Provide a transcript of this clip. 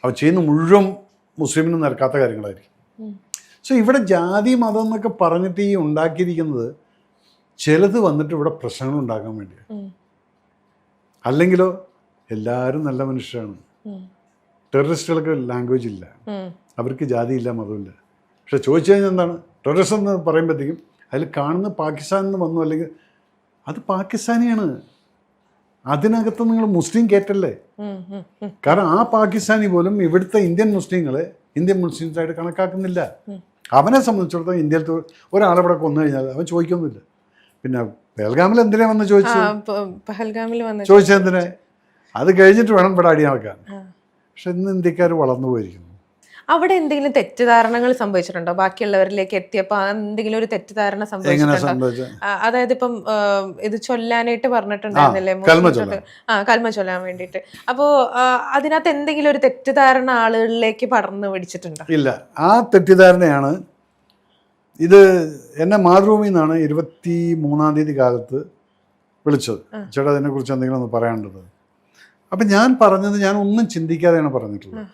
അവർ ചെയ്യുന്ന മുഴുവൻ മുസ്ലിമിന് നിരക്കാത്ത കാര്യങ്ങളായിരിക്കും. സോ ഇവിടെ ജാതി മതം എന്നൊക്കെ പറഞ്ഞിട്ട് ഈ ഉണ്ടാക്കിയിരിക്കുന്നത് ചിലത് വന്നിട്ട് ഇവിടെ പ്രശ്നങ്ങൾ ഉണ്ടാക്കാൻ വേണ്ടിയാണ്. അല്ലെങ്കിലോ എല്ലാവരും നല്ല മനുഷ്യരാണ്. ടെററിസ്റ്റുകൾക്ക് ലാംഗ്വേജ് ഇല്ല, അവർക്ക് ജാതിയില്ല, മതമില്ല. പക്ഷെ ചോദിച്ചു കഴിഞ്ഞാൽ എന്താണ് ടെററിസം എന്ന് പറയുമ്പോഴത്തേക്കും അതിൽ കാണുന്ന പാകിസ്ഥാനിൽ നിന്ന് വന്നു, അല്ലെങ്കിൽ അത് പാകിസ്ഥാനിയാണ്, അതിനകത്ത് നിങ്ങൾ മുസ്ലിം കയറ്റല്ലേ. കാരണം ആ പാകിസ്ഥാനി പോലും ഇവിടുത്തെ ഇന്ത്യൻ മുസ്ലിങ്ങളെ ഇന്ത്യൻ മുസ്ലിംസായിട്ട് കണക്കാക്കുന്നില്ല. അവനെ സംബന്ധിച്ചിടത്തോളം ഇന്ത്യയിൽ ഒരാളെവിടെ കൊന്നു കഴിഞ്ഞാൽ അവൻ ചോദിക്കൊന്നുമില്ല. പിന്നെ പെഹൽഗാമിൽ എന്തിനാ വന്ന് ചോദിച്ചെന്തിനാ, അത് കഴിഞ്ഞിട്ട് വേണം ഇവിടെ അടി നടക്കാൻ. പക്ഷെ ഇന്ന് ഇന്ത്യക്കാർ വളർന്നു പോയിരിക്കുന്നു. അവിടെ എന്തെങ്കിലും തെറ്റിദ്ധാരണകൾ സംഭവിച്ചിട്ടുണ്ടോ? ബാക്കിയുള്ളവരിലേക്ക് എത്തിയപ്പോ എന്തെങ്കിലും ഒരു തെറ്റിദ്ധാരണ സംഭവിച്ചിട്ടുണ്ടോ? അതായത് ഇപ്പം ഇത് ചൊല്ലാനായിട്ട് പറഞ്ഞിട്ടുണ്ടായിരുന്നില്ലേ, കൽമ ചൊല്ലാൻ വേണ്ടിയിട്ട്. അപ്പോ അതിനകത്ത് എന്തെങ്കിലും ഒരു തെറ്റിദ്ധാരണ ആളുകളിലേക്ക് പടർന്നു പിടിച്ചിട്ടുണ്ടോ? ഇല്ല, ആ തെറ്റിദ്ധാരണയാണ്. ഇത് എന്നെ മാതൃഭൂമിയിൽ നിന്നാണ് 23-ാം തീയതി കാലത്ത് വിളിച്ചത്. ചേട്ടാ അതിനെക്കുറിച്ച് എന്തെങ്കിലും ഒന്ന് പറയാനുള്ളത്. അപ്പം ഞാൻ പറഞ്ഞത് ഞാൻ ഒന്നും ചിന്തിക്കാതെയാണ് പറഞ്ഞിട്ടുള്ളത്.